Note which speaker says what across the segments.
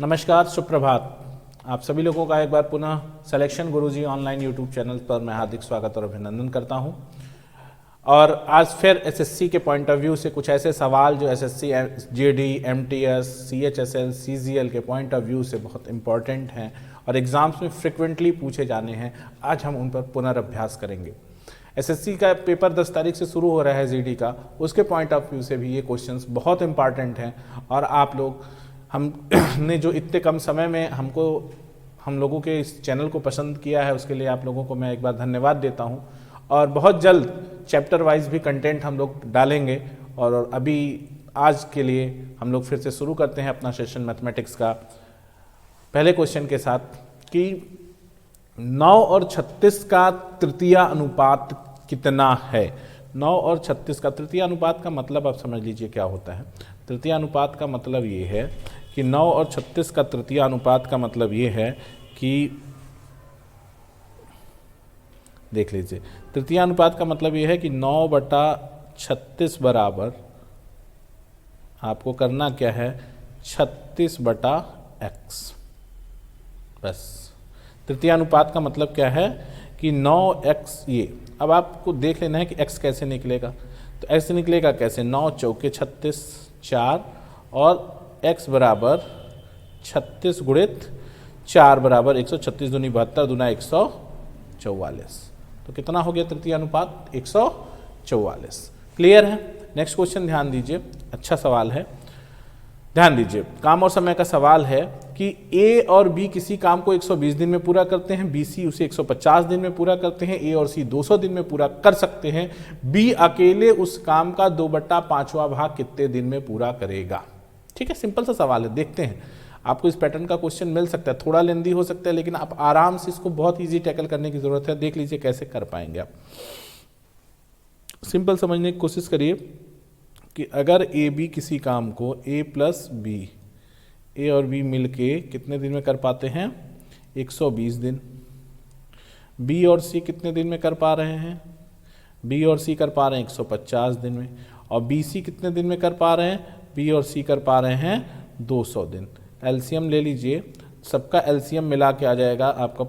Speaker 1: नमस्कार, सुप्रभात। आप सभी लोगों का एक बार पुनः सिलेक्शन गुरुजी ऑनलाइन यूट्यूब चैनल पर मैं हार्दिक स्वागत और अभिनंदन करता हूं। और आज फिर एसएससी के पॉइंट ऑफ व्यू से कुछ ऐसे सवाल जो SSC, JD, MTS, CHSL, CGL के पॉइंट ऑफ व्यू से बहुत इंपॉर्टेंट हैं और एग्जाम्स में फ्रिक्वेंटली पूछे जाने हैं, आज हम उन पर पुनर्अभ्यास करेंगे। एसएससी का पेपर 10 तारीख से शुरू हो रहा है जीडी का, उसके पॉइंट ऑफ व्यू से भी ये क्वेश्चंस बहुत इंपॉर्टेंट हैं। और आप लोग हमने जो इतने कम समय में हम लोगों के इस चैनल को पसंद किया है, उसके लिए आप लोगों को मैं एक बार धन्यवाद देता हूं। और बहुत जल्द चैप्टर वाइज भी कंटेंट हम लोग डालेंगे। और अभी आज के लिए हम लोग फिर से शुरू करते हैं अपना सेशन मैथमेटिक्स का पहले क्वेश्चन के साथ कि 9 और 36 का तृतीय अनुपात कितना है। 9 और 36 का तृतीय अनुपात का मतलब आप समझ लीजिए क्या होता है। तृतीय अनुपात का मतलब ये है कि 9 और 36 का तृतीय अनुपात का मतलब ये है कि देख लीजिए, तृतीय अनुपात का मतलब ये है कि 9/36 बराबर आपको करना क्या है, 36/x। बस तृतीय अनुपात का मतलब क्या है कि 9x। ये अब आपको देख लेना है कि x कैसे निकलेगा। तो x निकलेगा कैसे, 9 चौके 36, 4 और x बराबर 36 गुणित 4 बराबर 136 दूनी 72 दूना 144। तो कितना हो गया तृतीय अनुपात, 144। क्लियर है। नेक्स्ट क्वेश्चन ध्यान दीजिए, अच्छा सवाल है, ध्यान दीजिए। काम और समय का सवाल है कि A और B किसी काम को 120 दिन में पूरा करते हैं, BC उसे 150 दिन में पूरा करते हैं, A और C 200 दिन में पूरा कर सकते हैं। B अकेले उस काम का 2/5वां भाग कितने दिन में पूरा करेगा। ठीक है, सिंपल सा सवाल है, देखते हैं। आपको इस पैटर्न का क्वेश्चन मिल सकता है, थोड़ा लेंदी हो सकता है, लेकिन आप आराम से इसको बहुत ईजी टैकल करने की जरूरत है। देख लीजिए कैसे कर पाएंगे आप। सिंपल समझने की कोशिश करिए कि अगर ए बी किसी काम को A + B, A और B मिलके कितने दिन में कर पाते हैं, 120 दिन। B और C कितने दिन में कर पा रहे हैं, B और C कर पा रहे हैं 150 दिन में। और BC कितने दिन में कर पा रहे हैं, B और C कर पा रहे हैं 200 दिन। एलसीएम ले लीजिए, सबका एलसीएम मिला के आ जाएगा आपका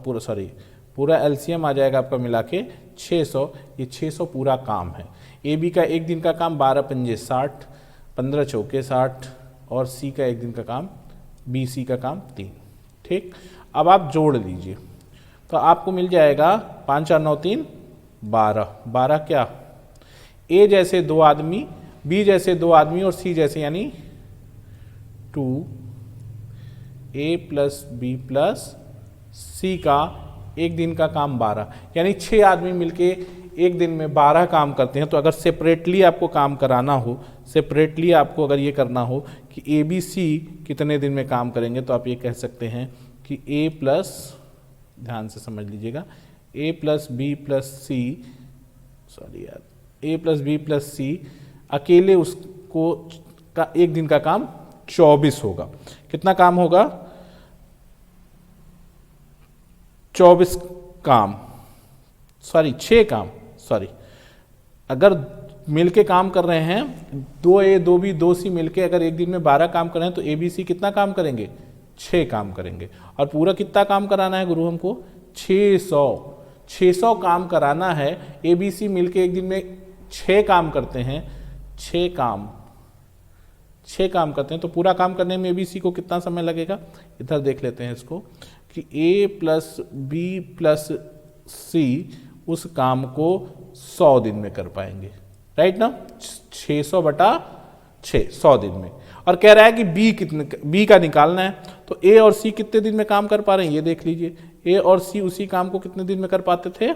Speaker 1: पूरा एलसीएम आ जाएगा आपका मिला के 600। ये 600 पूरा काम है। ए बी का एक दिन का काम 12 पंजे 60, 15 चौके 60 और सी का एक दिन का काम, बी सी का काम 3। ठीक, अब आप जोड़ लीजिए तो आपको मिल जाएगा 5 4 9 3 12। 12 क्या, ए जैसे 2 आदमी, बी जैसे 2 आदमी और सी जैसे, यानी 2A + B + C का एक दिन का काम 12, यानी 6 आदमी मिलके एक दिन में 12 काम करते हैं। तो अगर सेपरेटली आपको काम कराना हो, सेपरेटली आपको अगर ये करना हो कि ABC कितने दिन में काम करेंगे, तो आप ये कह सकते हैं कि ध्यान से समझ लीजिएगा, A + B + C, A + B + C अकेले उसको का एक दिन का काम 24 होगा। कितना काम होगा, 24 काम, 6 काम, अगर मिलके काम कर रहे हैं 2A 2B 2C मिलके अगर एक दिन में 12 काम कर रहे हैं तो ABC कितना काम करेंगे, 6 काम करेंगे। और पूरा कितना काम कराना है गुरु हमको, 600 काम कराना है। ABC मिलके एक दिन में 6 काम करते हैं, 6 काम करते हैं। तो पूरा काम करने में ABC को कितना समय लगेगा, इधर देख लेते हैं इसको कि A + B + C उस काम को 100 दिन में कर पाएंगे, राइट ना। 600/6 100 दिन में। और कह रहा है कि B का निकालना है। तो A और C कितने दिन में काम कर पा रहे हैं, ये देख लीजिए। A और C उसी काम को कितने दिन में कर पाते थे,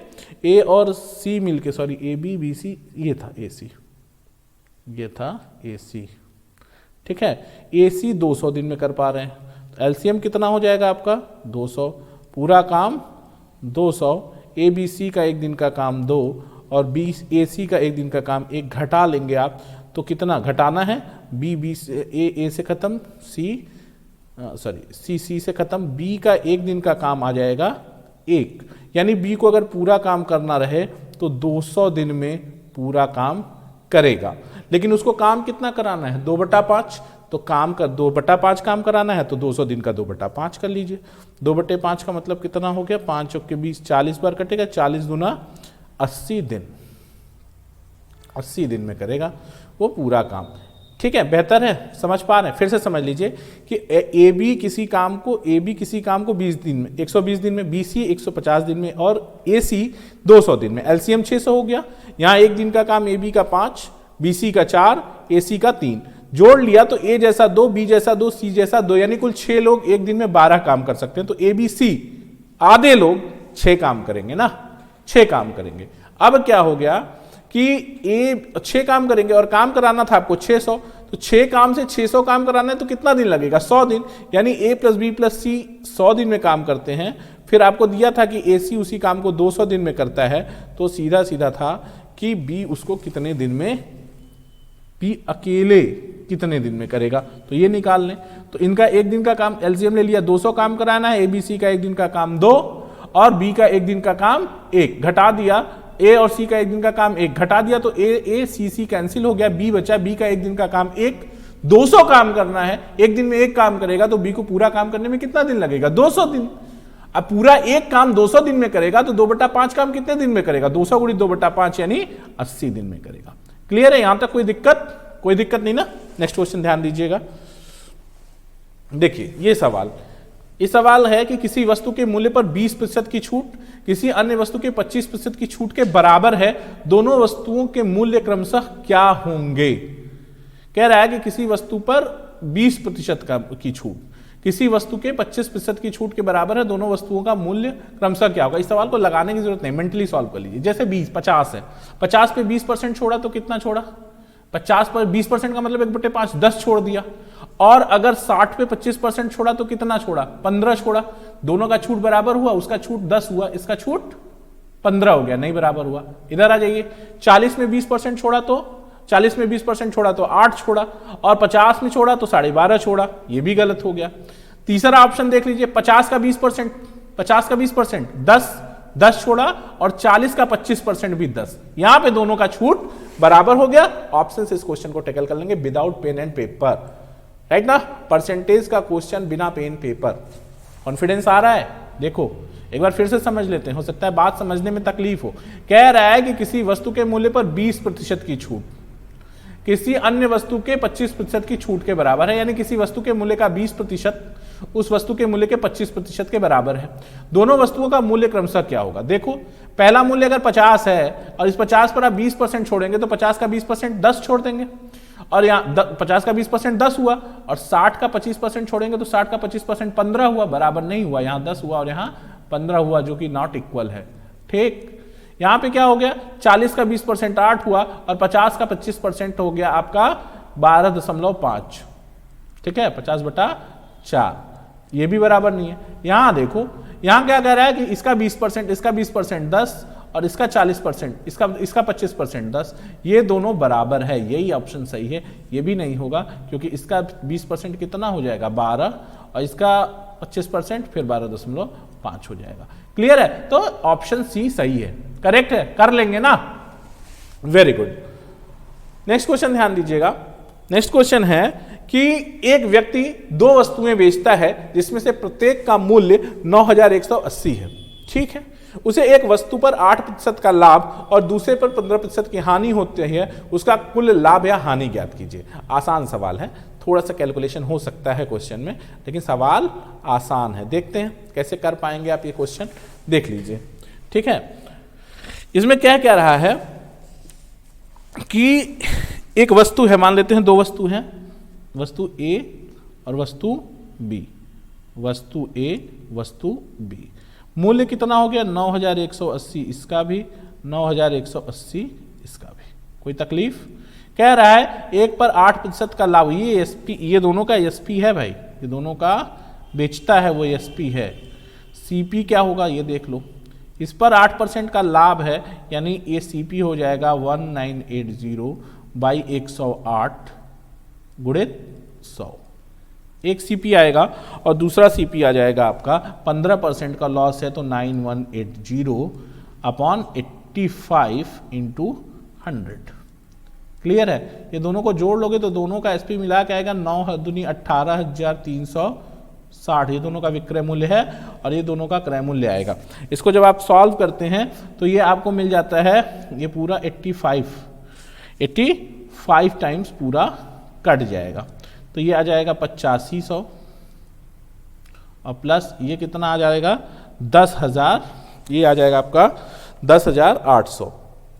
Speaker 1: A और C मिलके, AB BC, ये था AC। ठीक है, AC 200 दिन में कर पा रहे हैं। तो एलसीएम कितना हो जाएगा आपका, 200। पूरा काम 200, ABC का एक दिन का काम 2 और AC का एक दिन का काम 1 घटा लेंगे आप। तो कितना घटाना है, B से A से खत्म, C से खत्म, B का एक दिन का काम आ जाएगा 1। यानी B को अगर पूरा काम करना रहे तो 200 दिन में पूरा काम करेगा। लेकिन उसको काम कितना कराना है, 2/5। तो काम कर 2/5 काम कराना है तो 200 दिन का 2/5 कर लीजिए। 2/5 का मतलब कितना हो गया, 5 चौके 20, 40 बार कटेगा, 40 दूना 80 दिन, 80 दिन में करेगा वो पूरा काम। ठीक है, बेहतर है, समझ पा रहे हैं। फिर से समझ लीजिए कि ए बी किसी काम को 20 दिन में, 120 दिन में, बी सी 150 दिन में और ए सी 200 दिन में। एलसीएम 600 हो गया। यहाँ एक दिन का काम ए बी का 5, बी सी का 4, ए सी का 3 जोड़ लिया तो ए जैसा 2, बी जैसा 2, सी जैसा 2, यानी कुल 6 लोग एक दिन में 12 काम कर सकते हैं। तो ए बी सी आधे लोग 6 काम करेंगे ना, 6 काम करेंगे। अब क्या हो गया कि ए 6 काम करेंगे और काम कराना था आपको 600, तो 6 काम से 600 काम कराना है तो कितना दिन लगेगा, 100 दिन। यानी ए प्लस बी प्लस सी 100 दिन में काम करते हैं। फिर आपको दिया था कि ए सी उसी काम को 200 दिन में करता है, तो सीधा सीधा था कि बी उसको कितने दिन में, बी अकेले कितने दिन में करेगा, तो ये निकाल लें। तो इनका एक दिन का काम एलसीएम ले लिया, 200 काम कराना है। ए बी सी का एक दिन का काम 2 और बी का एक दिन का काम 1, घटा दिया। ए और सी का एक दिन का काम 1 घटा दिया तो ए सी सी कैंसिल हो गया, बी बचा, बी का एक दिन का काम 1, 200 काम करना है, एक दिन में 1 काम करेगा तो बी को पूरा काम करने में कितना दिन लगेगा, 200 दिन। अब पूरा एक काम 200 दिन में करेगा तो 2/5 काम कितने दिन में करेगा, 200 गुणित 2/5 यानी 80 दिन में करेगा। क्लियर है, यहां तक कोई दिक्कत नहीं ना। नेक्स्ट क्वेश्चन ध्यान दीजिएगा। देखिए ये सवाल है कि किसी वस्तु के मूल्य पर 20% की छूट किसी अन्य वस्तु के 25% की छूट के बराबर है, दोनों वस्तुओं के मूल्य क्रमशः क्या होंगे। कह रहा है कि किसी वस्तु पर 20% की छूट किसी वस्तु के 25% की छूट के बराबर है, दोनों वस्तुओं का मूल्य क्रमशः क्या होगा। इस सवाल को लगाने की जरूरत नहीं, मेंटली सॉल्व कर लीजिए। जैसे 50 है, 50 पे 20% छोड़ा तो कितना छोड़ा, 50 पर 20% का मतलब 1/5 10 छोड़ दिया। और अगर 60 पे 25% छोड़ा तो कितना छोड़ा, 15 छोड़ा। दोनों का छूट बराबर हुआ, उसका छूट 10 हुआ, इसका छूट 15 हो गया, नहीं बराबर हुआ। इधर आ जाइए, 40 में 20% छोड़ा तो 8 छोड़ा और 50 में छोड़ा तो 12.5 छोड़ा, ये भी गलत हो गया। तीसरा ऑप्शन देख लीजिए, 50 का 20% 10 छोड़ा और 40 का 25% भी 10, यहां पे दोनों का छूट बराबर हो गया। ऑप्शन से इस क्वेश्चन को टैकल कर लेंगे without pen and paper, right ना। परसेंटेज का क्वेश्चन बिना पेन पेपर। कॉन्फिडेंस आ रहा है, देखो एक बार फिर से समझ लेते हैं, हो सकता है बात समझने में तकलीफ हो। कह रहा है कि किसी वस्तु के मूल्य पर 20% की छूट किसी अन्य वस्तु के 25% की छूट के बराबर है, यानी किसी वस्तु के मूल्य का 20% उस वस्तु के मूल्य के 25% के बराबर है। दोनों वस्तुओं का मूल्य क्रमशः क्या होगा। देखो पहला मूल्य अगर 50 है और इस 50 पर आप 20% छोड़ेंगे तो 50 का 20% 10 छोड़ देंगे, और यहाँ 50 का 20% 10 हुआ, और 60 का 25% छोड़ेंगे तो 60 का 25% 15 हुआ, बराबर नहीं हुआ। यहाँ 10 हुआ और यहाँ 15 हुआ, जो कि नॉट इक्वल है। ठीक, यहाँ पे क्या हो गया, 40 का 20% 8 हुआ और 50 का 25% हो गया आपका 12.5। ठीक है, 50/4, ये भी बराबर नहीं है। यहां देखो, यहां क्या कह रहा है कि इसका 20%, इसका 20% 10 और इसका 40%, इसका 25% 10, ये दोनों बराबर है, यही ऑप्शन सही है। ये भी नहीं होगा क्योंकि इसका 20% कितना हो जाएगा 12 और इसका 25% फिर 12.5 हो जाएगा। क्लियर है, तो ऑप्शन सी सही है, करेक्ट है, कर लेंगे ना, वेरी गुड। नेक्स्ट क्वेश्चन ध्यान दीजिएगा। नेक्स्ट क्वेश्चन है कि एक व्यक्ति 2 वस्तुएं बेचता है जिसमें से प्रत्येक का मूल्य 9180 है। ठीक है, उसे एक वस्तु पर 8% का लाभ और दूसरे पर 15% की हानि होती है, उसका कुल लाभ या हानि ज्ञात कीजिए। आसान सवाल है, थोड़ा सा कैलकुलेशन हो सकता है क्वेश्चन में, लेकिन सवाल आसान है। देखते हैं कैसे कर पाएंगे आप ये क्वेश्चन, देख लीजिए। ठीक है, इसमें क्या कह रहा है कि एक वस्तु है, मान लेते हैं 2 वस्तु हैं, वस्तु ए और वस्तु बी, वस्तु ए वस्तु बी। मूल्य कितना हो गया 9180, इसका भी 9180, इसका भी। कोई तकलीफ, कह रहा है एक पर 8% का लाभ, ये एसपी, ये दोनों का एसपी है भाई, ये दोनों का बेचता है वो एसपी है। सीपी क्या होगा ये देख लो, इस पर 8% का लाभ है, यानी ये सीपी हो जाएगा 1980 बाई 108 गुणित 100, एक सीपी आएगा और दूसरा सीपी आ जाएगा आपका 15% का लॉस है तो 9180 अपॉन 85 इंटू 100। क्लियर है। ये दोनों को जोड़ लोगे तो दोनों का एसपी मिला के आएगा 9 दूनी 18,360, ये दोनों का विक्रय मूल्य है और ये दोनों का क्रय मूल्य आएगा। इसको जब आप सॉल्व करते हैं तो ये आपको मिल जाता है ये पूरा 85 टाइम्स पूरा कट जाएगा, तो ये आ जाएगा 8500 और प्लस ये कितना आ जाएगा 10,000, ये आ जाएगा आपका 10,800,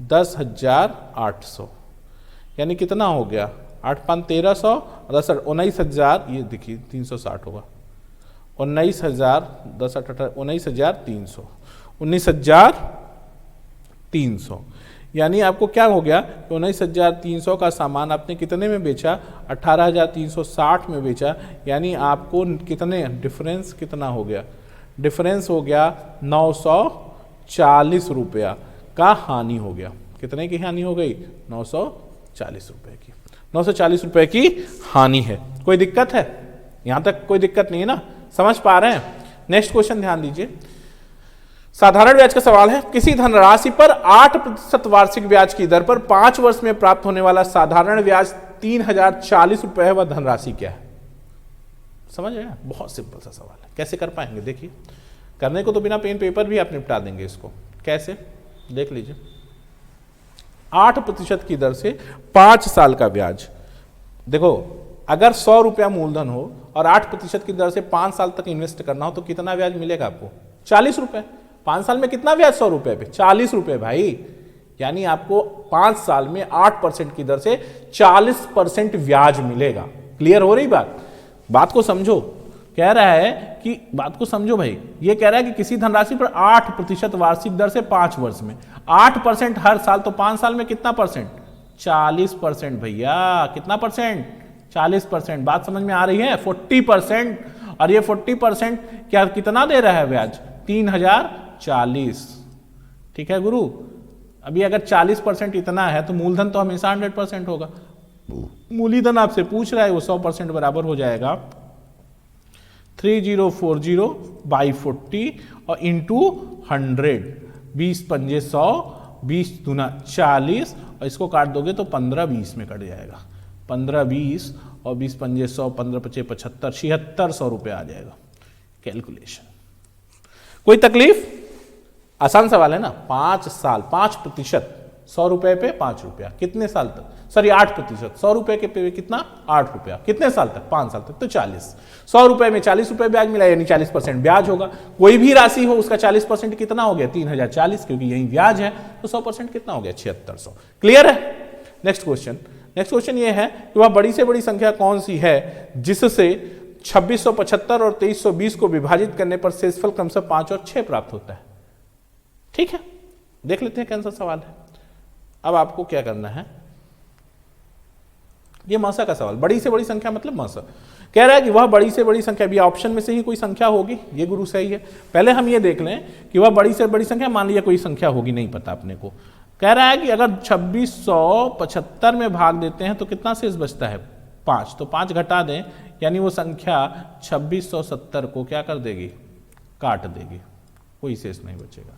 Speaker 1: 10,800 यानी कितना हो गया 8 5 1300 और 10 19,000, ये देखिए 360 होगा 19,000 10 8 19,300, 19,300 यानी आपको क्या हो गया 19,300 का सामान आपने कितने में बेचा 18,360 में बेचा, यानी आपको कितने डिफरेंस कितना हो गया, डिफरेंस हो गया 940 रुपया का हानि हो गया। कितने की हानि हो गई 940 रुपए की, 940 रुपए की हानि है। कोई दिक्कत है यहां तक? कोई दिक्कत नहीं है ना, समझ पा रहे हैं। नेक्स्ट क्वेश्चन ध्यान दीजिए, साधारण ब्याज का सवाल है। किसी धनराशि पर 8% वार्षिक ब्याज की दर पर 5 वर्ष में प्राप्त होने वाला साधारण ब्याज 3,040 रुपए है, वह धनराशि क्या है? समझ रहे हैं? बहुत सिंपल सा सवाल है, कैसे कर पाएंगे? देखिए, करने को तो बिना पेन पेपर भी आप निपटा देंगे इसको। कैसे देख लीजिए, 8% की दर से 5 साल का ब्याज। देखो, अगर 100 रुपया मूलधन हो और 8% की दर से 5 साल तक इन्वेस्ट करना हो तो कितना ब्याज मिलेगा आपको? 40 रुपए। 5 साल में कितना ब्याज? 100 रुपए पे 40 रुपए भाई, यानी आपको 5 साल में 8% की दर से 40% ब्याज मिलेगा। क्लियर हो रही बात? बात को समझो। कह रहा है कि बात को समझो भाई, ये कह रहा है कि किसी धनराशि पर 8% वार्षिक दर से 5 वर्ष में 8% हर साल, तो 5 साल में कितना परसेंट? 40% भैया। कितना परसेंट? 40%। बात समझ में आ रही है? 40%। और ये 40% क्या कितना दे रहा है ब्याज? 3,040। ठीक है गुरु, अभी अगर 40% इतना है तो मूलधन तो हमेशा 100% होगा। मूलधन आपसे पूछ रहा है, वो 100% बराबर हो जाएगा 3040/40 और इंटू 100, 20 पंजे 100, 20 दूना 40 और इसको काट दोगे तो 15-20 में कट जाएगा। 15-20 और 20 पंजे 100, 15 पचे 75, 7600 रुपये आ जाएगा। कैलकुलेशन कोई तकलीफ? आसान सवाल है ना। 5 साल 5%, 100 रुपए पे 5 रुपया, कितने साल तक? सॉरी 8%, 100 रुपए के पे कितना? 8 रुपया, कितने साल तक? 5 साल तक, तो 40। 100 रुपए में 40 रुपए ब्याज मिला, यानी 40% ब्याज होगा। कोई भी राशि हो उसका 40% कितना हो गया? 3,040, क्योंकि यही ब्याज है, तो 100% कितना हो गया? 7600। क्लियर है? Next question. नेक्स्ट क्वेश्चन ये है कि वह बड़ी से बड़ी संख्या कौन सी है जिससे 2675 और 2320 को विभाजित करने पर शेषफल क्रमशः 5 और 6 प्राप्त होता है। ठीक है, देख लेते हैं कौन सा सवाल है। अब आपको क्या करना है, ये मासा का सवाल, बड़ी से बड़ी संख्या मतलब मासा। कह रहा है कि वह बड़ी से बड़ी संख्या, भी ऑप्शन में से ही कोई संख्या होगी, ये गुरु सही है। पहले हम ये देख लें कि वह बड़ी से बड़ी संख्या, मान लिया कोई संख्या होगी, नहीं पता अपने को। कह रहा है कि अगर 2675 में भाग देते हैं तो कितना शेष बचता है? 5। तो 5 घटा दें, यानी वो संख्या 2670 को क्या कर देगी? काट देगी, कोई शेष नहीं बचेगा।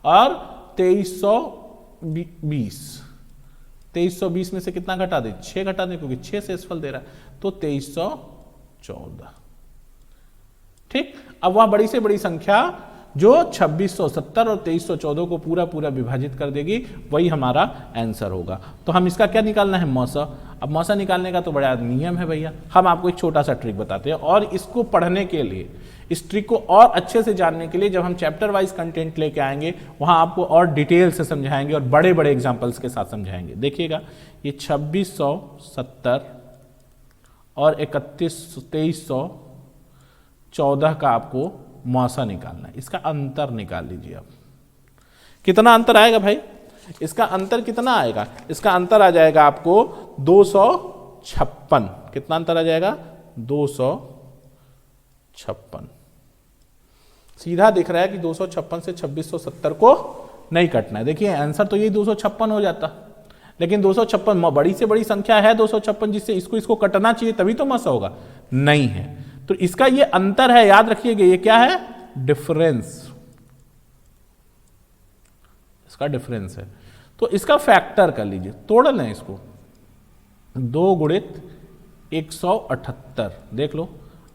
Speaker 1: और 2320 में से कितना घटा दे? 6 घटा दे, क्योंकि 6 शेषफल दे रहा है, तो 2314। ठीक। अब वह बड़ी से बड़ी संख्या जो 2670 और 2314 को पूरा पूरा विभाजित कर देगी, वही हमारा आंसर होगा। तो हम इसका क्या निकालना है? मौसा। अब मौसा निकालने का तो बड़ा नियम है भैया। हम आपको एक छोटा सा ट्रिक बताते हैं, और इसको पढ़ने के लिए, इस ट्रिक को और अच्छे से जानने के लिए, जब हम चैप्टर वाइज कंटेंट लेके आएंगे वहां आपको और डिटेल से समझाएंगे और बड़े बड़े एग्जाम्पल्स के साथ समझाएंगे। देखिएगा, ये 2670 और 2314 का आपको मौसा निकालना है। इसका अंतर निकाल लीजिए आप। कितना अंतर आएगा भाई? इसका अंतर कितना आएगा? इसका अंतर आ जाएगा आपको 256। कितना अंतर आ जाएगा? 256। सीधा दिख रहा है कि 256 से 2670 को नहीं कटना है। देखिए आंसर तो यही 256 हो जाता, लेकिन 256 बड़ी से बड़ी संख्या है 256, जिससे इसको कटना चाहिए, तभी तो मसा होगा, नहीं है। तो इसका ये अंतर है, याद रखिएगा। ये क्या है? डिफरेंस। इसका डिफरेंस है। तो इसका फैक्टर कर लीजिए, तोड़ लें इसको। 2 गुणित 178, देख लो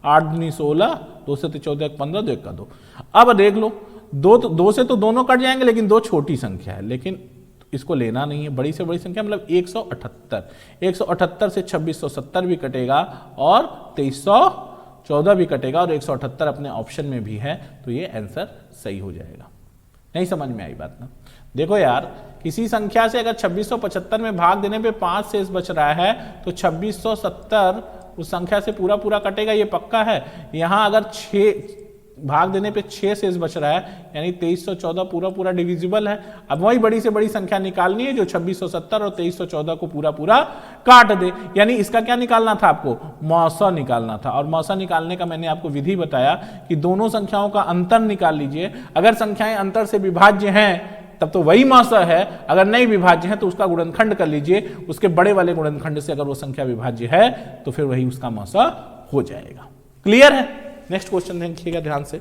Speaker 1: 8 दूनी 16, 2 से 14 15, 2 1 2। अब देख लो 2 से तो दोनों कट जाएंगे, लेकिन 2 छोटी संख्या है, लेकिन इसको लेना नहीं है, बड़ी से बड़ी संख्या मतलब 178। 178 से 2670 भी कटेगा और 2314 भी कटेगा और 178 अपने ऑप्शन में भी है, तो ये आंसर सही हो जाएगा। नहीं समझ में आई बात ना? देखो यार, किसी संख्या से अगर 2675 में भाग देने पे 5 शेष बच रहा है तो 2670 उस संख्या से पूरा पूरा कटेगा, ये पक्का है। यहां अगर 6 भाग देने पे 6 शेष बच रहा है, यानी 2314 पूरा पूरा डिविजिबल है। अब वही बड़ी से बड़ी संख्या निकालनी है जो 2670 और 2314 को पूरा पूरा काट दे, यानी इसका क्या निकालना था आपको? मौसा निकालना था। और मौसा निकालने का मैंने आपको विधि बताया कि दोनों संख्याओं का अंतर निकाल लीजिए। अगर संख्याएं अंतर से विभाज्य हैं तब तो वही मौसा है, अगर नहीं विभाज्य है तो उसका गुणनखंड कर लीजिए, उसके बड़े वाले गुणनखंड से अगर वो संख्या विभाज्य है तो फिर वही उसका मौसा हो जाएगा। क्लियर है? नेक्स्ट क्वेश्चन देखिएगा ध्यान से।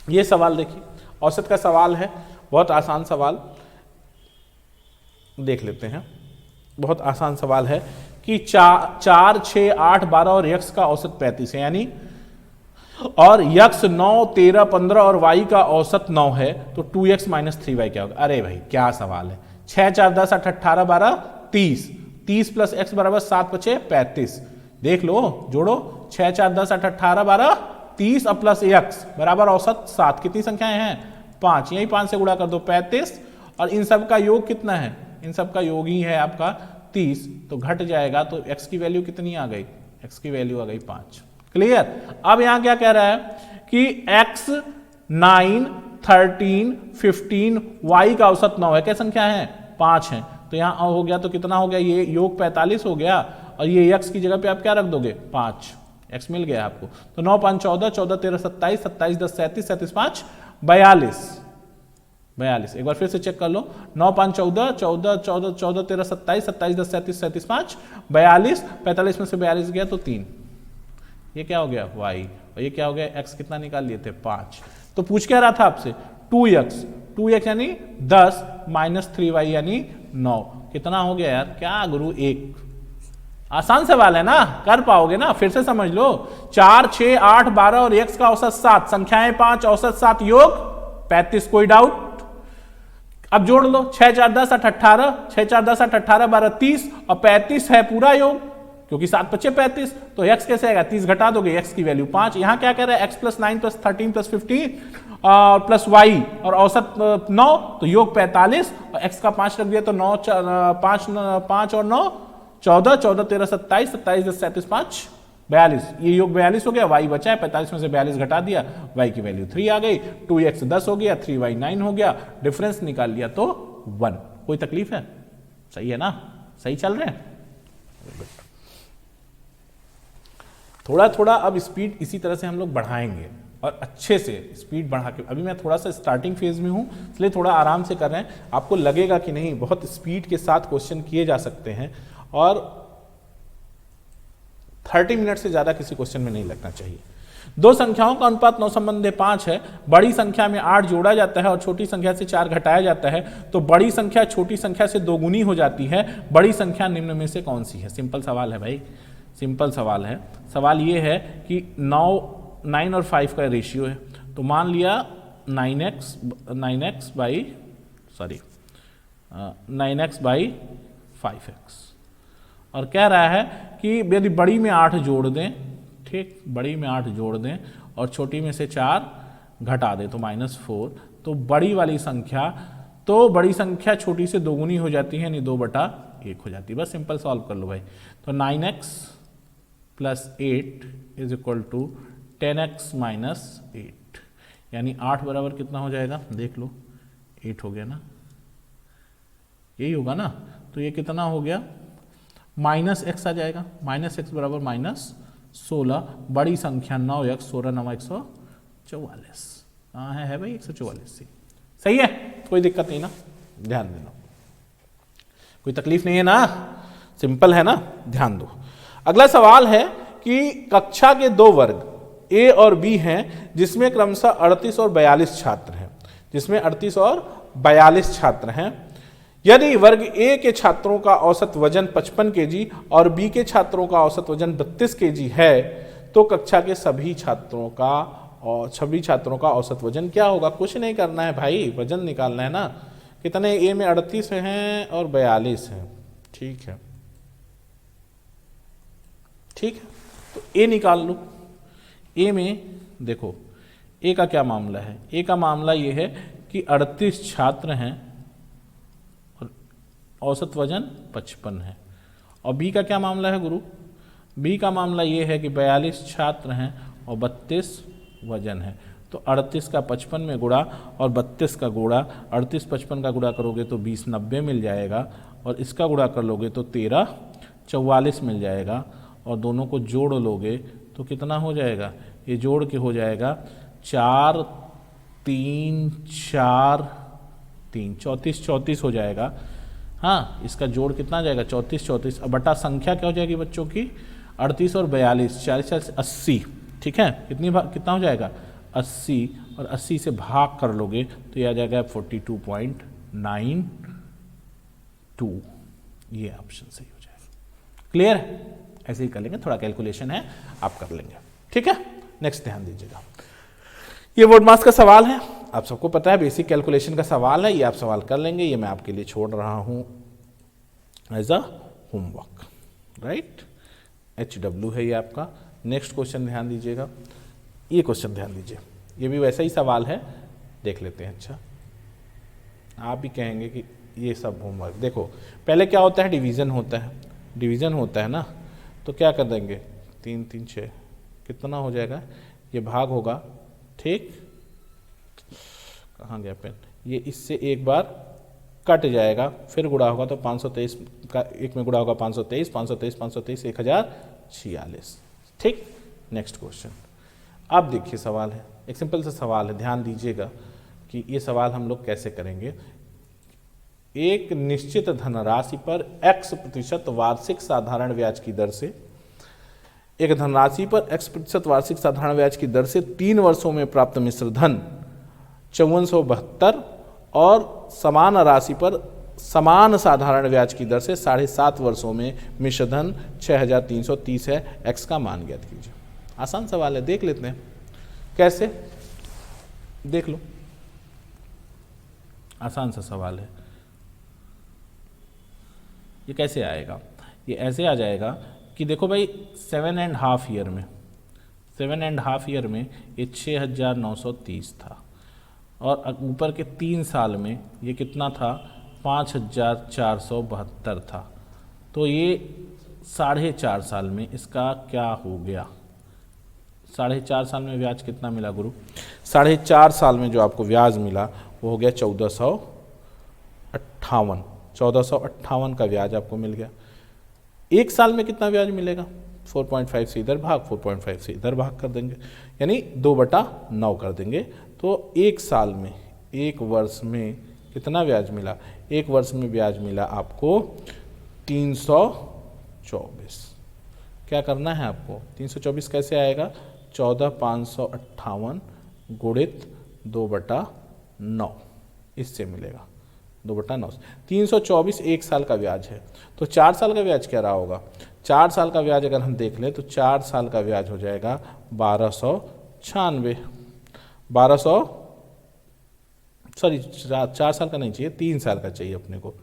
Speaker 1: ये सवाल देखिए, औसत का सवाल है, बहुत आसान सवाल देख लेते हैं। बहुत आसान सवाल है कि 4 6 8 12 और यक्स का औसत 35 है, यानी और यक्स 9 13 15 और वाई का औसत 9 है, तो 2x - 3y क्या होगा? अरे भाई क्या सवाल है। 6 4 10 8 18 12 30, 30 + x = 7 5 35। देख लो, जोड़ो 6 4 10 8 18 12 30 और प्लस x बराबर औसत 7। कितनी संख्याएं हैं? 5। यही 5 से गुणा कर दो 35, और इन सब का योग कितना है? इन सब का योग ही है आपका 30, तो घट जाएगा, तो x की वैल्यू कितनी आ गई? x की वैल्यू आ गई 5। क्लियर? अब यहां क्या कह रहा है कि x 9 13 15 y का औसत 9 है। क्या संख्या है? 5 है। तो यहां हो गया, तो कितना हो गया? ये योग 45 हो गया, और ये x की जगह पे आप क्या रख दोगे? 5। x मिल गया आपको। तो 9 5 14, 14 13 27, 27 10 37, 37 5 42। 42 एक बार फिर से चेक कर लो। 9 5 14, 14 14 14 13 27, 27 10 37, 37 5 42। 45 में से 42 गया तो 3। ये क्या हो गया? y। और ये क्या हो गया? x कितना निकाल लिए थे? 5। तो पूछ क्या रहा था आपसे? 2x यानी 10 - 3y यानी 9। कितना हो गया यार? क्या गुरु? 1। आसान सवाल है ना, कर पाओगे ना? फिर से समझ लो। 4 6 8 12 और x का औसत 7, संख्याएं 5, औसत 7, योग 35। कोई डाउट? अब जोड़ लो 6 4 10 8 18, 6 4 10 8 18 12 30 और 35 है पूरा योग, क्योंकि 7 5 35। तो x कैसे आएगा? 30 घटा दोगे, x की वैल्यू 5। यहां क्या कह रहा है? x + 9 + 13 + 15 प्लस y और औसत 9, तो योग 45 और x का 5 रख दिया, तो 9 5 और 9 14, 14 13 27, 27 10 37 5 42। ये योग 42 हो गया, y बचा है 45 में से 42 घटा दिया, y की वैल्यू 3 आ गई। 2x 10 हो गया, 3y 9 हो गया, डिफरेंस निकाल लिया तो 1। कोई तकलीफ है? सही है ना? सही चल रहे हैं? थोड़ा थोड़ा अब स्पीड इसी तरह से हम लोग बढ़ाएंगे, और अच्छे से स्पीड बढ़ा के। अभी मैं थोड़ा सा स्टार्टिंग फेज में हूं, इसलिए थोड़ा आराम से कर रहे हैं। आपको लगेगा कि नहीं बहुत स्पीड के साथ क्वेश्चन किए जा सकते हैं, और 30 मिनट से ज्यादा किसी क्वेश्चन में नहीं लगना चाहिए। दो संख्याओं का अनुपात 9 संबंध 5 है। बड़ी संख्या में 8 जोड़ा जाता है और छोटी संख्या से 4 घटाया जाता है, तो बड़ी संख्या छोटी संख्या से दोगुनी हो जाती है। बड़ी संख्या निम्न में से कौन सी है? सिंपल सवाल है भाई, सिंपल सवाल है। सवाल ये है कि 9 और 5 का रेशियो है, तो मान लिया 9x बाई 5x, और कह रहा है कि यदि बड़ी में 8 जोड़ दें, ठीक, बड़ी में 8 जोड़ दें और छोटी में से 4 घटा दें तो -4, तो बड़ी वाली संख्या छोटी से दोगुनी हो जाती है, यानी 2/1 हो जाती है। बस सिंपल सॉल्व कर लो भाई। तो 9x + 8 = 10x - 8, यानी 8 बराबर कितना हो जाएगा? देख लो, 8 हो गया ना, यही होगा ना। तो ये कितना हो गया? -x आ जाएगा। -x बराबर -16। बड़ी संख्या 9x, 16 9 144। कहाँ है भाई? 144। सही है, कोई दिक्कत नहीं ना? ध्यान देना, कोई तकलीफ नहीं है ना? सिंपल है ना? ध्यान दो। अगला सवाल है कि कक्षा के 2 वर्ग A और B हैं, जिसमें क्रमशः 38 और 42 छात्र हैं। यदि वर्ग ए के छात्रों का औसत वजन 55 केजी और बी के छात्रों का औसत वजन 32 केजी है तो कक्षा के सभी छात्रों का औसत वजन क्या होगा। कुछ नहीं करना है भाई, वजन निकालना है ना। कितने, ए में 38 हैं और 42 हैं। ठीक है, ठीक है, तो ए निकाल लो। ए में देखो, ए का क्या मामला है। ए का मामला ये है कि 38 छात्र हैं और औसत वजन 55 है। और बी का क्या मामला है गुरु। बी का मामला ये है कि 42 छात्र हैं और 32 वजन है। तो 38 का 55 में गुणा और 32 का गुणा, 38 55 का गुणा करोगे तो 20 90 मिल जाएगा, और इसका गुणा कर लोगे तो 13 44 मिल जाएगा, और दोनों को जोड़ लोगे तो कितना हो जाएगा। ये जोड़ के हो जाएगा 4 3 4 3 34 34 हो जाएगा। हाँ, इसका जोड़ कितना आ जाएगा 34 34। अब बटा संख्या क्या हो जाएगी बच्चों की 38 और 42, 40 80। ठीक है, कितना हो जाएगा 80, और 80 से भाग कर लोगे तो ये आ जाएगा 42.92। ये ऑप्शन सही हो जाएगा। क्लियर है, ऐसे ही कर लेंगे, थोड़ा कैलकुलेशन है आप कर लेंगे। ठीक है, नेक्स्ट ध्यान दीजिएगा, ये बोर्ड मास का सवाल है, आप सबको पता है बेसिक कैलकुलेशन का सवाल है, ये आप सवाल कर लेंगे। ये मैं आपके लिए छोड़ रहा हूं as a homework, right. HW है ये आपका। नेक्स्ट क्वेश्चन ध्यान दीजिएगा, ये क्वेश्चन ध्यान दीजिए, ये भी वैसा ही सवाल है, देख लेते हैं। अच्छा, आप भी कहेंगे कि ये सब होमवर्क। देखो, पहले क्या होता है, डिवीज़न होता है। डिवीज़न होता है ना, तो क्या कर देंगे 3 3 6, कितना हो जाएगा, ये भाग होगा। ठीक, कहाँ गया पेन, ये इससे एक बार कट जाएगा, फिर गुणा होगा तो 523 का एक में गुणा होगा 523 523 523 1046। ठीक, नेक्स्ट क्वेश्चन। अब देखिए सवाल है, एक सिंपल सा सवाल है, ध्यान दीजिएगा कि ये सवाल हम लोग कैसे करेंगे। एक निश्चित धनराशि पर x% वार्षिक साधारण ब्याज की दर से, एक धनराशि पर x% वार्षिक साधारण ब्याज की दर से 3 वर्षों में प्राप्त मिश्र धन 5472 और समान राशि पर समान साधारण ब्याज की दर से 7.5 वर्षों में मिश्र धन 6330 है। x का मान ज्ञात कीजिए। आसान सवाल है, देख लेते हैं कैसे, देख लो, आसान सा सवाल है। ये कैसे आएगा, ये ऐसे आ जाएगा कि देखो भाई 7.5 ईयर में, 7.5 ईयर में ये 6930 था, और ऊपर के 3 साल में ये कितना था 5472 था। तो ये 4.5 साल में इसका क्या हो गया, 4.5 साल में ब्याज कितना मिला गुरु। 4.5 साल में जो आपको ब्याज मिला वो हो गया 1458, 1458 का ब्याज आपको मिल गया। एक साल में कितना ब्याज मिलेगा, 4.5 से इधर भाग, 4.5 से इधर भाग कर देंगे, यानी 2/9 कर देंगे। तो एक साल में, एक वर्ष में कितना ब्याज मिला, एक वर्ष में ब्याज मिला आपको 324। क्या करना है आपको, 324 कैसे आएगा, 14,558 गुणित 2/9, इससे मिलेगा 2/9। 324 एक साल का ब्याज है, तो 4 साल का ब्याज क्या रहा होगा। 4 साल का ब्याज अगर हम देख लें तो 4 साल का ब्याज हो जाएगा 1296, 4 साल का नहीं चाहिए, 3 साल का चाहिए अपने को।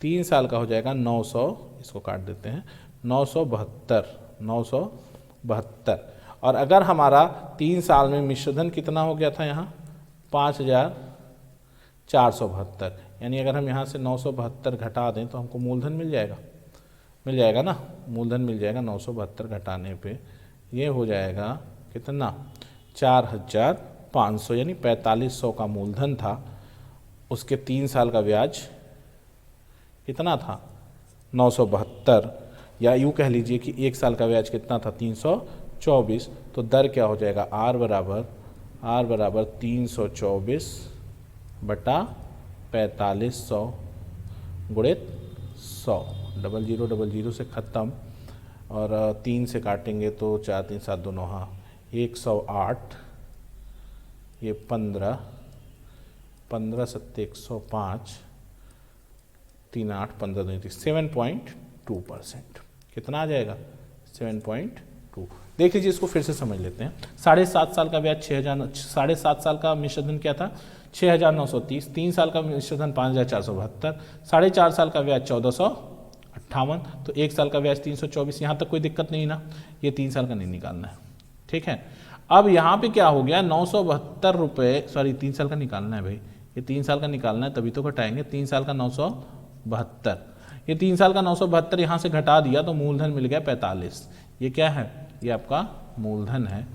Speaker 1: 3 साल का हो जाएगा 900, इसको काट देते हैं, 972। और अगर हमारा 3 साल में मिश्रधन कितना हो गया था यहाँ 5472, यानी अगर हम यहाँ से 972 घटा दें तो हमको मूलधन मिल जाएगा ना, मूलधन मिल जाएगा। 972 घटाने पे ये हो जाएगा कितना 4500, यानी 4500 का मूलधन था। उसके 3 साल का ब्याज कितना था 972, या यूँ कह लीजिए कि एक साल का ब्याज कितना था 324। तो दर क्या हो जाएगा, R बराबर 324 बटा 4500 गुणित 100, 0000 से ख़त्म, और 3 से काटेंगे तो 4 3 7 2 9, हाँ 108, ये 15 7 105, 3 8 15 2 30 7.2%। कितना आ जाएगा? 7.2। देख लीजिए, इसको फिर से समझ लेते हैं। 7.5 साल का ब्याज 6,000, 7.5 साल का मिश्रधन क्या था? 6,930। 3 साल का मिश्रधन 5,472। 4.5 साल का ब्याज 1,458। तो 1 साल का ब्याज 324। यहाँ तक कोई दिक्कत नहीं ना? ये 3 साल का नहीं निकालना है, ठीक है। अब यहाँ पे क्या हो गया? 972 रुपये, सॉरी 3 साल का निकालना है भाई, ये 3 साल का निकालना है, तभी तो घटाएंगे। 3 साल का 972, ये 3 साल का 972 यहाँ से घटा दिया तो मूलधन मिल गया 45। ये क्या है? ये आपका मूलधन है,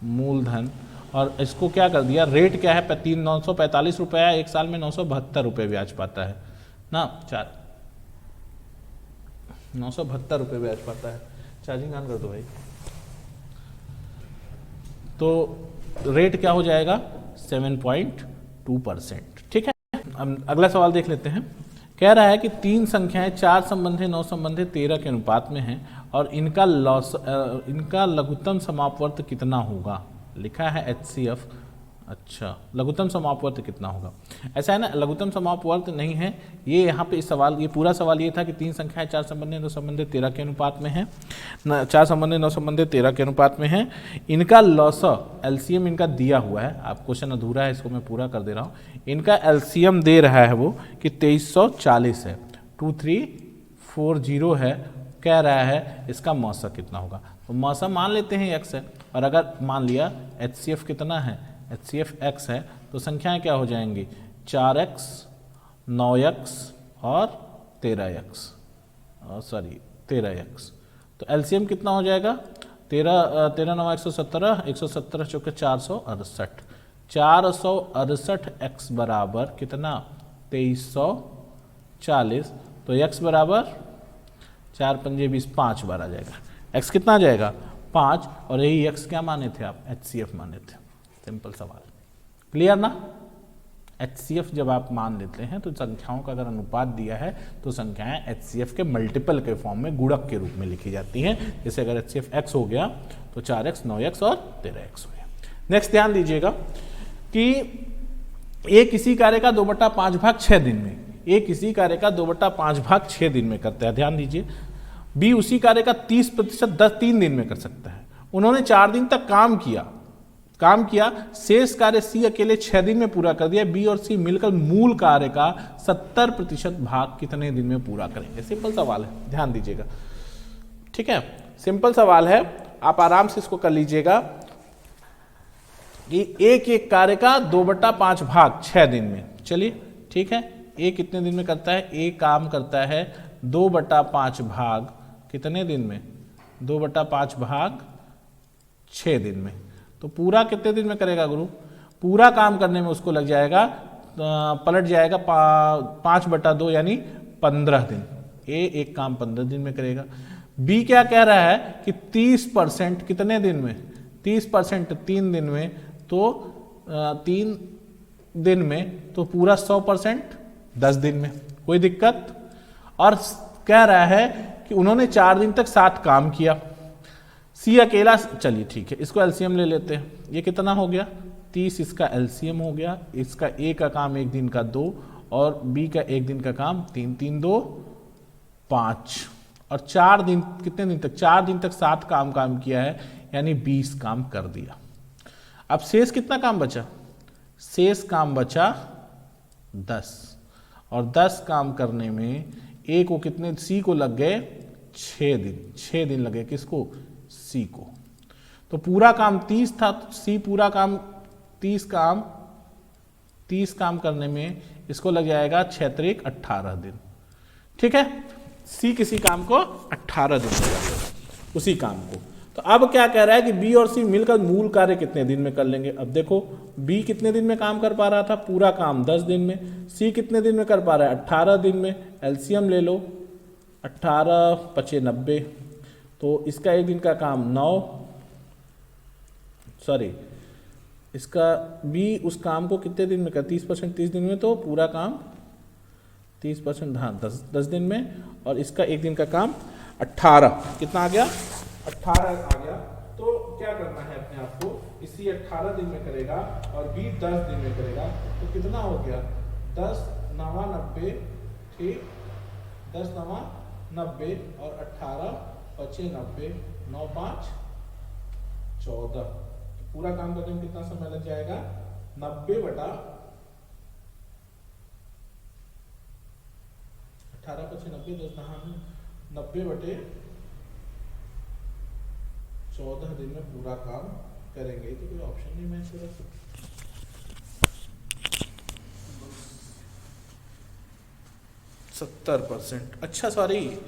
Speaker 1: मूलधन। और इसको क्या कर दिया? रेट क्या है? 945 रुपया, 1 साल में 972 रुपये ब्याज पाता है ना, 972 रुपये ब्याज पाता है। चार्जिंग ऑन कर दो भाई। तो रेट क्या हो जाएगा? 7.2%, ठीक है। अब अगला सवाल देख लेते हैं। कह रहा है कि 3 संख्याएं 4 संबंधी 9 संबंधी 13 के अनुपात में हैं और इनका लघुत्तम समापवर्त कितना होगा? लिखा है HCF। अच्छा, लघुत्तम समापवर्त कितना होगा? ऐसा है ना, लघुत्तम समापवर्त नहीं है ये। यहाँ पे इस सवाल, ये पूरा सवाल ये था कि 3 संख्याएं 4 संबंधी 9 संबंधी 13 के अनुपात में है, 4 संबंधी 9 संबंधी 13 के अनुपात में है। इनका लॉसा LCM इनका दिया हुआ है, आप क्वेश्चन अधूरा है, इसको मैं पूरा कर दे रहा हूँ। इनका LCM दे रहा है वो कि 2340 है, 2340 है। कह रहा है इसका मौसा कितना होगा? तो मौसा मान लेते हैं x है, और अगर मान लिया HCF कितना है? HCF x है, तो संख्याएं क्या हो जाएंगी? 4x, 9x और 13x, सॉरी 13x। तो LCM कितना हो जाएगा? 13 9 117, 117 चौके 468, 468x बराबर कितना? 2340। तो x बराबर 4 पंजे 20, 5 बार आ जाएगा। x कितना आ जाएगा? 5। और यही x क्या माने थे आप? HCF माने थे। सिंपल सवाल, क्लियर ना? HCF जब आप मान लेते हैं तो संख्याओं का अगर अनुपात दिया है तो संख्याएं HCF के मल्टीपल के फॉर्म में, गुणक के रूप में लिखी जाती हैं। जैसे अगर HCF x हो गया तो 4x, 9x और 13x हो गया। नेक्स्ट ध्यान दीजिएगा कि ए किसी कार्य का 2/5 भाग 6 दिन में, ए किसी कार्य का 2/5 भाग 6 दिन में करता है। ध्यान दीजिए, बी उसी कार्य का 30% 3 दिन में कर सकता है। उन्होंने 4 दिन तक काम किया, शेष कार्य सी अकेले 6 दिन में पूरा कर दिया। बी और सी मिलकर मूल कार्य का 70% भाग कितने दिन में पूरा करेंगे? सिंपल सवाल है, ध्यान दीजिएगा, ठीक है। सिंपल सवाल है, आप आराम से इसको कर लीजिएगा कि एक कार्य का 2/5 भाग 6 दिन में। चलिए ठीक है, ए कितने दिन में करता है? ए काम करता है 2/5 भाग कितने दिन में? 2/5 भाग 6 दिन में। तो पूरा कितने दिन में करेगा गुरु? पूरा काम करने में उसको लग जाएगा, पलट जाएगा 5/2 यानी 15 दिन। ए एक काम 15 दिन में करेगा। बी क्या कह रहा है कि 30% कितने दिन में? 30% 3 दिन में। तो 3 दिन में तो पूरा 100% 10 दिन में। कोई दिक्कत? और कह रहा है कि उन्होंने 4 दिन तक साथ काम किया। सी अकेला, चलिए ठीक है, इसको एलसीएम ले लेते हैं। ये कितना हो गया? 30 इसका एलसीएम हो गया। इसका ए का काम 1 दिन का 2 और बी का 1 दिन का काम 3, 3 2 5 और 4 दिन, कितने दिन तक? 4 दिन तक 7 काम किया है, यानी 20 काम कर दिया। अब शेष कितना काम बचा? शेष काम बचा 10 और 10 काम करने में ए को कितने, सी को लग गए 6 दिन। 6 दिन लगे किसको? सी को। तो पूरा काम 30 था, तो सी पूरा काम 30 काम करने में इसको लग जाएगा 6 त्रिक 18 दिन। ठीक है, सी किसी काम को 18 दिन लगेगा उसी काम को। तो अब क्या कह रहा है कि बी और सी मिलकर मूल कार्य कितने दिन में कर लेंगे? अब देखो, बी कितने दिन में काम कर पा रहा था? पूरा काम 10 दिन में। सी कितने दिन में कर पा रहा है? 18 दिन में। एलसीएम ले लो, 18 5 90, तो इसका 1 दिन का काम 9, सॉरी इसका बी उस काम को कितने दिन में कर? 30% 30 दिन में, तो पूरा काम 30%, हाँ 10 दिन में। और इसका 1 दिन का काम 18, कितना आ गया? 18 आ गया। तो क्या करना है अपने आप को, इसी 18 दिन में करेगा और बी 10 दिन में करेगा, तो कितना हो गया? 10 9 90, ठीक, 10 नवा 90 और 18 25 90, 9 5 14। पूरा काम करने में कितना समय लग जाएगा? 90 बटा 18 25 90, 10 नहा 90 बटे 14 दिन में पूरा काम करेंगे। तो कोई ऑप्शन नहीं मैच हो रहा। 70%, अच्छा सॉरी,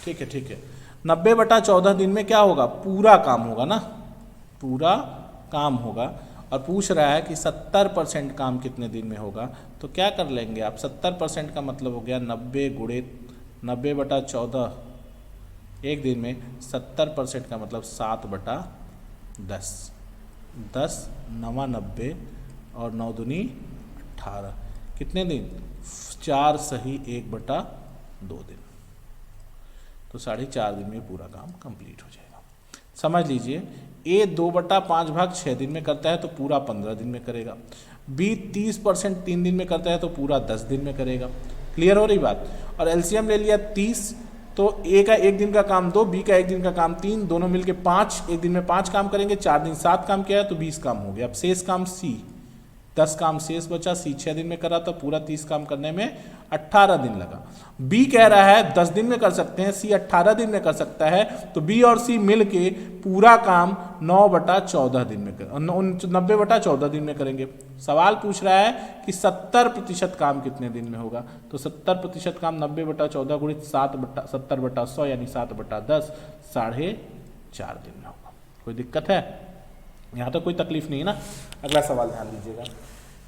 Speaker 1: ठीक है ठीक है। 90 बटा 14 दिन में क्या होगा? पूरा काम होगा ना, पूरा काम होगा। और पूछ रहा है कि 70% काम कितने दिन में होगा। तो क्या कर लेंगे आप, 70% का मतलब हो गया 90 गुणे 90 बटा 14 एक दिन में, 70% का मतलब 7 बटा 10, 10 नवा 90 और 9 दूनी 18, कितने दिन? 4 सही 1 बटा 2 दिन। तो 4.5 दिन में पूरा काम कंप्लीट हो जाएगा। समझ लीजिए, ए 2 बटा 5 भाग 6 दिन में करता है तो पूरा 15 दिन में करेगा। बी 30% 3 दिन में करता है तो पूरा 10 दिन में करेगा। क्लियर हो रही बात? और एलसीएम ले लिया 30, तो ए का 1 दिन का काम 2, बी का 1 दिन का काम 3, दोनों मिलके 5, एक दिन में 5 काम करेंगे, 4 दिन 7 काम किया है तो 20 काम हो गया। अब शेष काम सी, 10 काम शेष बचा, सी 6 दिन में करा तो पूरा 30 काम करने में 18 दिन लगा। बी कह रहा है 10 दिन में कर सकते हैं, सी 18 दिन में कर सकता है, तो बी और सी मिलके पूरा काम 9 बटा 14 दिन में 90 बटा 14 दिन में करेंगे। सवाल पूछ रहा है कि 70% काम कितने दिन में होगा। तो 70% काम 90 बटा 14 गुणित 70 बटा 100 यानी 7 बटा 10, 4.5 दिन में होगा। कोई दिक्कत है? यहाँ तो कोई तकलीफ नहीं है ना। अगला सवाल ध्यान दीजिएगा,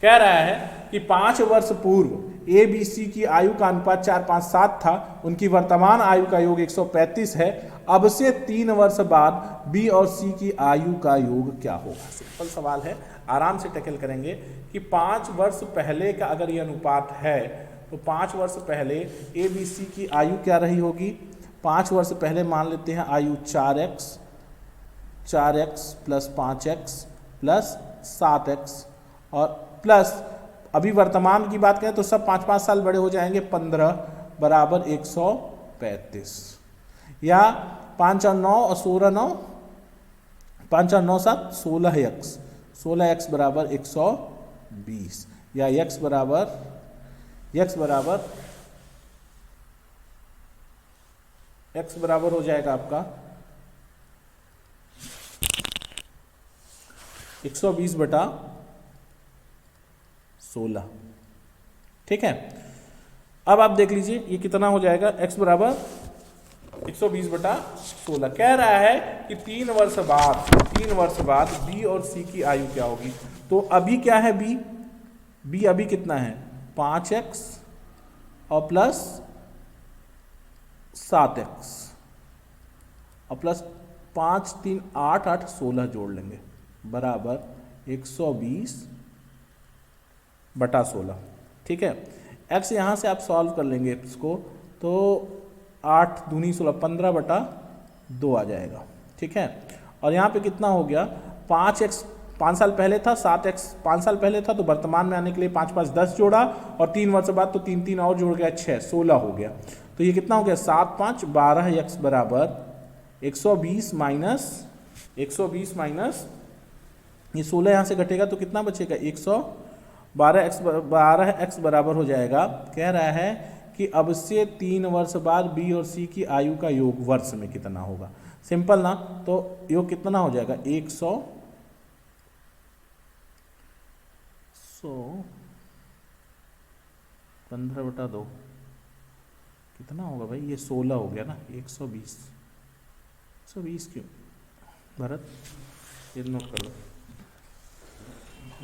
Speaker 1: कह रहा है कि 5 वर्ष पूर्व ए बी सी की आयु का अनुपात 4 5 7 था, उनकी वर्तमान आयु का योग 135 है। अब से 3 वर्ष बाद बी और सी की आयु का योग क्या होगा? सिंपल सवाल है, आराम से टैकल करेंगे कि 5 वर्ष पहले का अगर ये अनुपात है तो 5 वर्ष पहले ए बी सी की आयु क्या रही होगी? 5 वर्ष पहले मान लेते हैं आयु 4x plus 5x plus 7x और प्लस अभी वर्तमान की बात करें तो सब 5-5 साल बड़े हो जाएंगे, 15 बराबर 135, या 5 और 9 और 16 9, 5 और 9 7 16x बराबर 120, या x बराबर हो जाएगा आपका 120 बटा 16। ठीक है, अब आप देख लीजिए ये कितना हो जाएगा, x बराबर 120 बटा 16। कह रहा है कि 3 वर्ष बाद बी और सी की आयु क्या होगी। तो अभी क्या है बी अभी कितना है? 5x और प्लस 7x और प्लस 5 3 8 8 16 जोड़ लेंगे बराबर 120 बटा 16। ठीक है, x यहाँ से आप सॉल्व कर लेंगे इसको तो 8 दूनी 16 15 बटा 2 आ जाएगा। ठीक है, और यहाँ पे कितना हो गया? 5x 5 साल पहले था, 7x 5 साल पहले था, तो वर्तमान में आने के लिए 5 5 10 जोड़ा और 3 वर्ष बाद तो 3 3 और जोड़ गया 6 16 हो गया। तो ये कितना हो गया? 7 5 12x बराबर 120 माइनस ये 16 यहाँ से घटेगा तो कितना बचेगा? 12x बराबर हो जाएगा। कह रहा है कि अब से 3 वर्ष बाद बी और सी की आयु का योग वर्ष में कितना होगा। सिंपल ना, तो योग कितना हो जाएगा? 15 बटा 2 कितना होगा भाई? ये 16 हो गया ना, 120 क्यों भरत, ये नोट कर लो।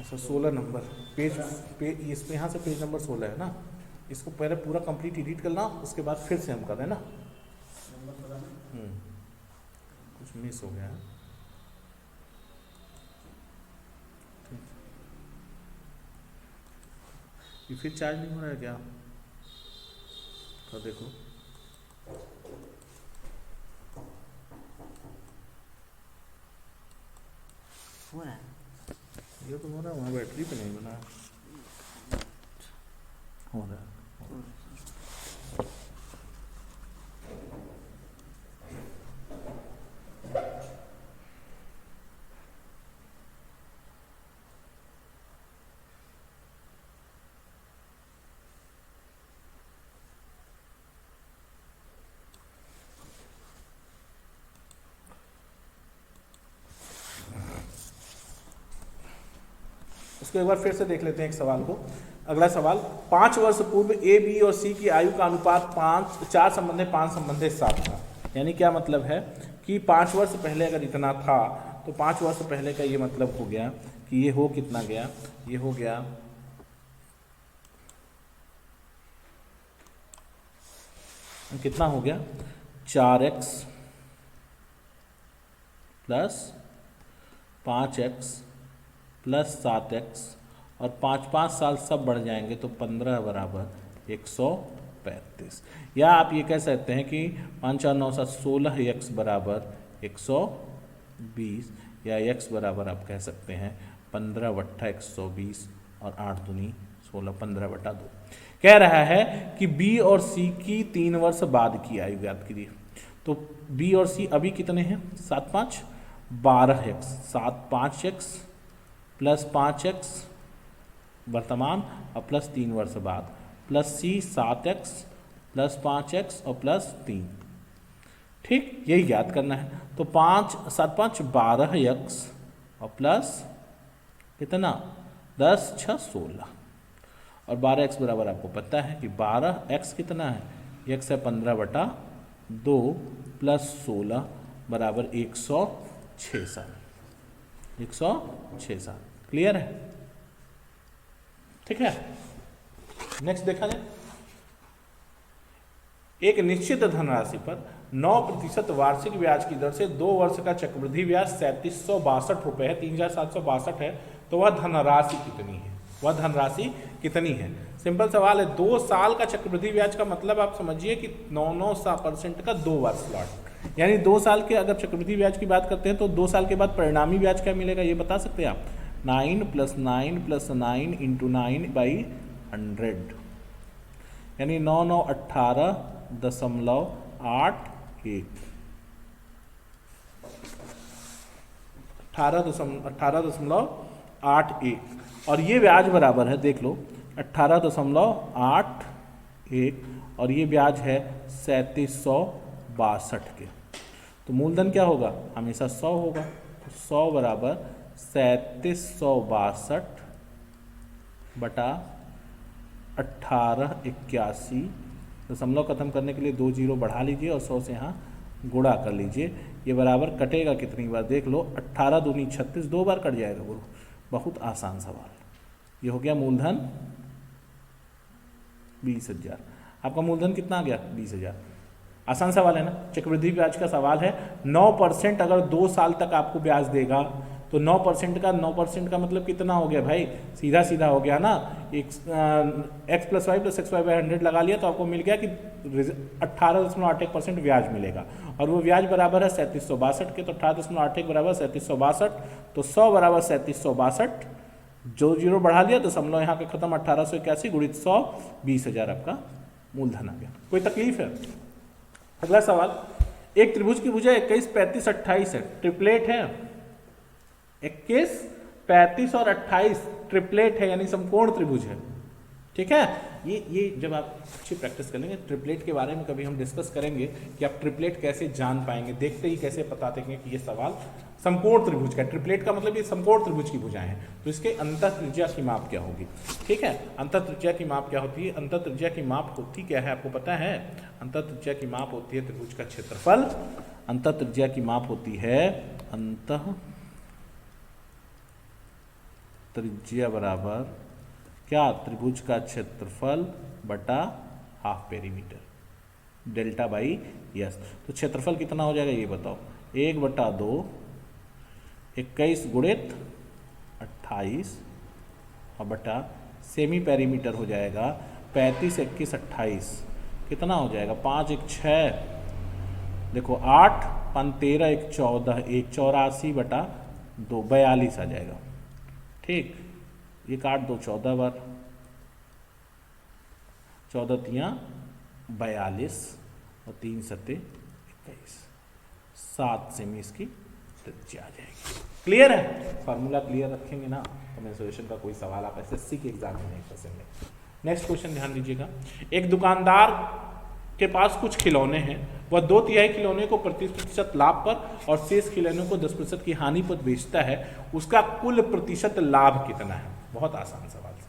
Speaker 1: ऐसा 16 नंबर पेज इसमें यहाँ से पेज नंबर 16 है ना, इसको पहले पूरा कंप्लीट एडिट करना, उसके बाद फिर से हम कर रहे हैं ना। कुछ मिस हो गया है। ये फिर चार्ज नहीं हो रहा है क्या? तो देखो
Speaker 2: हो रहा है,
Speaker 1: ये तो हो रहा है, वहाँ बैटरी पे नहीं बना हो रहा है। उसको एक बार फिर से देख लेते हैं एक सवाल को। अगला सवाल, 5 वर्ष पूर्व ए, बी और सी की आयु का अनुपात 4 संबंधित 5 संबंधित 7 था। यानी क्या मतलब है कि 5 वर्ष पहले अगर इतना था तो 5 वर्ष पहले का ये मतलब हो गया कि ये हो कितना गया, ये हो गया कितना हो गया 4x plus 5x plus 7x और 5 साल सब बढ़ जाएंगे तो 15 बराबर 135। या आप ये कह सकते हैं कि 5 4 9 7 16 x बराबर 120 या x बराबर आप कह सकते हैं 15 बट्टा 120 और 8 दूनी 16 15 बटा 2। कह रहा है कि B और C की 3 वर्ष बाद की आयु ज्ञात कीजिए। तो B और C अभी कितने हैं 7 5 12x 7 5x प्लस 5x वर्तमान और प्लस 3 वर्ष बाद plus C 7x plus 5x और प्लस 3। ठीक, यही याद करना है। तो 5 7 5 12x और प्लस कितना 10 6 16 और 12x बराबर आपको पता है कि 12x कितना है, x है 15 बटा 2 प्लस 16 बराबर 106। क्लियर है? ठीक है, नेक्स्ट देखा जाए। एक निश्चित धनराशि पर 9% वार्षिक ब्याज की दर से 2 वर्ष का चक्रवृद्धि ब्याज 3762 रुपये है, 3762 है, तो वह धनराशि कितनी है? वह धनराशि कितनी है? सिंपल सवाल है। 2 साल का चक्रवृद्धि ब्याज का मतलब आप समझिए कि 9% का 2 वर्ष लॉट, यानी 2 साल के अगर चक्रवृद्धि ब्याज की बात करते हैं तो 2 साल के बाद परिणामी ब्याज क्या मिलेगा ये बता सकते हैं आप? 9 + 9 + 9 × 9/100 यानी 9 9 18.81 और ये ब्याज बराबर है, देख लो 18.81 और ये ब्याज है 3762 के। तो मूलधन क्या होगा? हमेशा 100 होगा, तो 100 बराबर 3762 बटा 1881। दशमलव खत्म करने के लिए 2 जीरो बढ़ा लीजिए और 100 से यहाँ गुणा कर लीजिए। ये बराबर कटेगा कितनी बार? देख लो 18 दूनी 36, 2 बार कट जाएगा गुरु। बहुत आसान सवाल। ये हो गया मूलधन 20,000। आपका मूलधन कितना आ गया? 20,000। आसान सवाल है ना? चक्रवृद्धि ब्याज का सवाल है। 9% अगर 2 साल तक आपको ब्याज देगा तो 9% का मतलब कितना हो गया भाई? सीधा सीधा हो गया ना, x + y + xy/100 लगा लिया तो आपको मिल गया कि 18.81% ब्याज मिलेगा और वो ब्याज बराबर है 3762 के। तो 18.81 बराबर 3762, तो 100 बराबर 3762, जो जीरो बढ़ा लिया दशमलव यहाँ के खत्म 1881 गुणित 100 20,000 आपका मूलधन आ गया। कोई तकलीफ है? अगला सवाल, एक त्रिभुज की भुजा 21 35 28 है, ट्रिपलेट है। 21 35 और 28 ट्रिपलेट है यानी समकोण त्रिभुज है। ठीक है, ये जब आप अच्छी प्रैक्टिस करेंगे ट्रिपलेट के बारे में कभी हम डिस्कस करेंगे कि आप ट्रिपलेट कैसे जान पाएंगे, देखते ही कैसे पता देंगे कि ये सवाल समकोण त्रिभुज का। ट्रिपलेट का मतलब ये समकोण त्रिभुज की भुजाएं हैं, तो इसके अंतःत्रिज्या की माप क्या होगी? ठीक है, अंतःत्रिज्या की माप क्या होती है? अंतःत्रिज्या की माप होती क्या है आपको पता है? अंतःत्रिज्या की माप होती है त्रिभुज का क्षेत्रफल। अंतःत्रिज्या की माप होती है त्रिज्या बराबर क्या? त्रिभुज का क्षेत्रफल बटा half perimeter, delta by yes. तो क्षेत्रफल कितना हो जाएगा ये बताओ? 1/2 21 गुणित 28 और बटा सेमी पेरीमीटर हो जाएगा 35 21 28 कितना हो जाएगा? 5 1 6 देखो 8 5 13 1 14 1 84 बटा 2 42 आ जाएगा। ठीक, ये काट दो 14 बार, 14 तियाँ 42 और 3 सत्ते 21, 7 सेमी इसकी त्रिज्या आ जाएगी। क्लियर है? फार्मूला क्लियर रखेंगे ना तो मेंसुरेशन का कोई सवाल आप एसएससी के एग्जाम में नहीं फंसेंगे। नेक्स्ट क्वेश्चन ध्यान दीजिएगा। एक दुकानदार के पास कुछ खिलौने हैं, वह 2/3 खिलौने को 25% लाभ पर और शेष खिलौनों को 10% की हानि पर बेचता है। उसका कुल प्रतिशत लाभ कितना है? बहुत आसान सवाल है।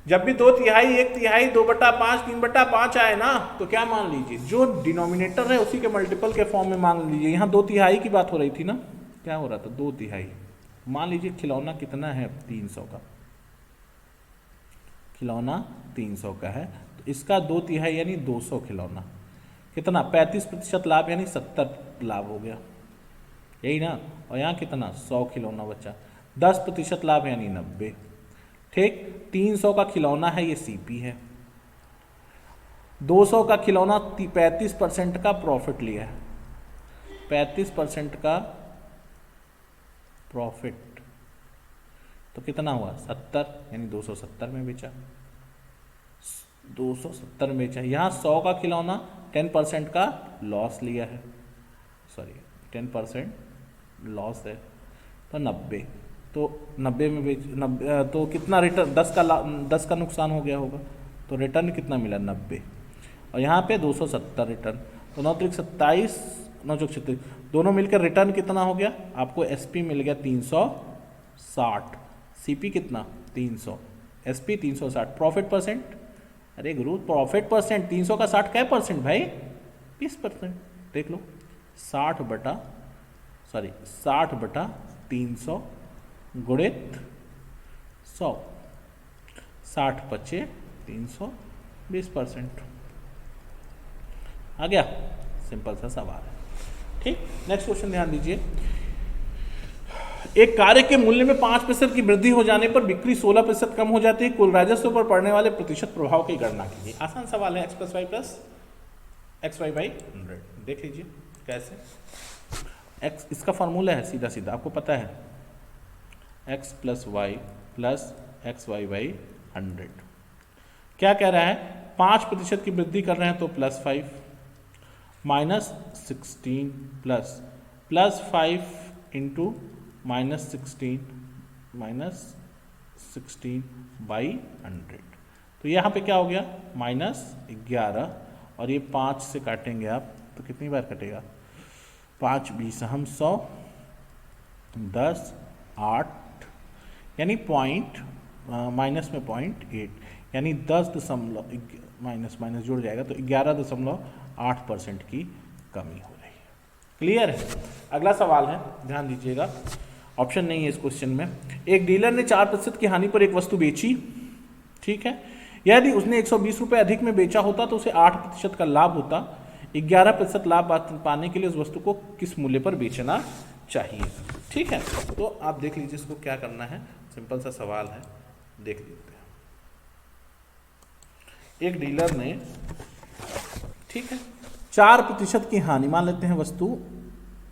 Speaker 1: जब भी 2/3, 1/3, 2/5, 3/5 आए ना, तो क्या मान लीजिए, जो डिनोमिनेटर है उसी के मल्टीपल के फॉर्म में मान लीजिए। यहाँ 2/3 की बात हो रही थी ना, क्या हो रहा था, 2/3। मान लीजिए खिलौना कितना है, 300 का खिलौना 300 का है, तो इसका 2/3 यानी 200 खिलौना, कितना 35% लाभ यानी 70 लाभ हो गया, यही ना। और यहाँ कितना 100 खिलौना बचा, 10% लाभ यानी 90। ठीक, 300 का खिलौना है, ये सीपी है। 200 का खिलौना 35% का प्रॉफिट लिया है, 35% का प्रॉफिट, तो कितना हुआ 70, यानी 270 में बेचा, 270 में बेचा। यहाँ 100 का खिलौना 10% का लॉस लिया है, सॉरी 10% लॉस है, तो 90, तो 90 में बेच 90, तो कितना रिटर्न, 10 का नुकसान हो गया होगा, तो रिटर्न कितना मिला 90। और यहाँ पे 270 रिटर्न, तो 9 त्रिक 27, 9 चौक 36, दोनों मिलकर रिटर्न कितना हो गया आपको, एसपी मिल गया 360, सीपी कितना 300, एसपी 360, प्रॉफिट परसेंट, अरे गुरु प्रॉफिट परसेंट 300 का 60 क्या परसेंट भाई, 20%, देख लो 60/300 गुणित 100, 60/5 300, 20%। आ गया, सिंपल सा सवाल है। ठीक, नेक्स्ट क्वेश्चन ध्यान दीजिए। एक कार्य के मूल्य में 5% की वृद्धि हो जाने पर बिक्री 16% कम हो जाती है, कुल राजस्व पर पड़ने वाले प्रतिशत प्रभाव की गणना कीजिए। आसान सवाल है, x + y + xy/100। देख लीजिए कैसे, x इसका फॉर्मूला है सीधा सीधा, आपको पता है, x + y + xy/100। क्या कह रहा है, 5% की वृद्धि कर रहे हैं तो +5, -16 +5 इंटू -16/100, तो यहाँ पे क्या हो गया -11, और ये 5 से काटेंगे आप तो कितनी बार कटेगा, 5 20 हम 100, 10 8, यानी माइनस में 0.8, यानी 10 दशमलव माइनस जुड़ जाएगा, तो 11.8% की कमी हो रही है। क्लियर है। अगला सवाल है, ध्यान दीजिएगा, ऑप्शन नहीं है इस क्वेश्चन में। एक डीलर ने 4% की हानि पर एक वस्तु बेची, ठीक है, यदि उसने 120 रुपये अधिक में बेचा होता तो उसे 8% का लाभ होता। 11% लाभ पाने के लिए उस वस्तु को किस मूल्य पर बेचना चाहिए। ठीक है, तो आप देख लीजिए इसको क्या करना है, सिंपल सा सवाल है, देख लेते हैं। एक डीलर ने, ठीक है, 4% की हानि, मान लेते हैं वस्तु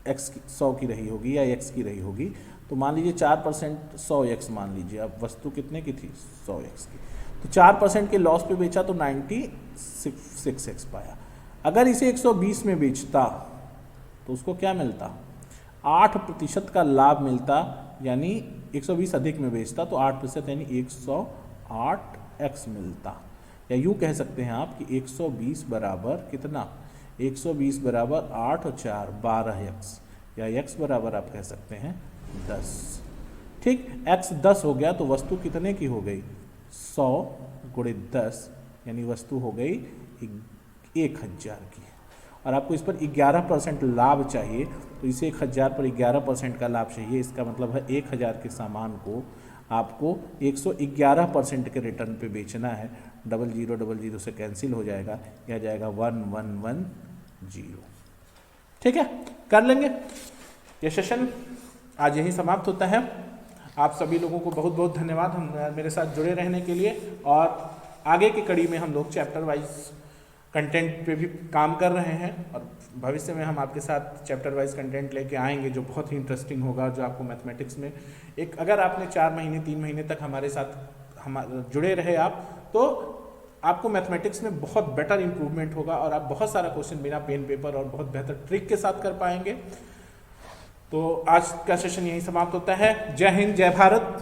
Speaker 1: x 100 की रही होगी या x की रही होगी, तो मान लीजिए 4% 100x मान लीजिए, अब वस्तु कितने की थी 100x की, तो 4% के लॉस पे बेचा तो 96x पाया। अगर इसे 120 में बेचता तो उसको क्या मिलता, 8% का लाभ मिलता, यानी 120 अधिक में बेचता तो 8% यानी 108x मिलता। या यूँ कह सकते हैं आप कि 120 बराबर कितना, 120 बराबर 8 और 4 12x, या x बराबर आप कह सकते हैं 10। ठीक, x 10 हो गया तो वस्तु कितने की हो गई, 100 गुणित 10, यानी वस्तु हो गई 1000 की। और आपको इस पर 11% लाभ चाहिए, तो इसे 1000 पर 11% का लाभ चाहिए, इसका मतलब है 1000 के सामान को आपको 111% के रिटर्न पे बेचना है। 0000 से कैंसिल हो जाएगा, यह जाएगा 1110। ठीक है, कर लेंगे। ये सेशन आज यही समाप्त होता है। आप सभी लोगों को बहुत बहुत धन्यवाद मेरे साथ जुड़े रहने के लिए, और आगे की कड़ी में हम लोग चैप्टर वाइज कंटेंट पे भी काम कर रहे हैं, और भविष्य में हम आपके साथ चैप्टर वाइज कंटेंट लेके आएंगे जो बहुत ही इंटरेस्टिंग होगा, जो आपको मैथमेटिक्स में एक, अगर आपने 4 महीने 3 महीने तक हमारे साथ जुड़े रहे आप, तो आपको मैथमेटिक्स में बहुत बेटर इंप्रूवमेंट होगा, और आप बहुत सारा क्वेश्चन बिना पेन पेपर और बहुत बेहतर ट्रिक के साथ कर पाएंगे। तो आज का सेशन यही समाप्त होता है। जय हिंद, जय भारत।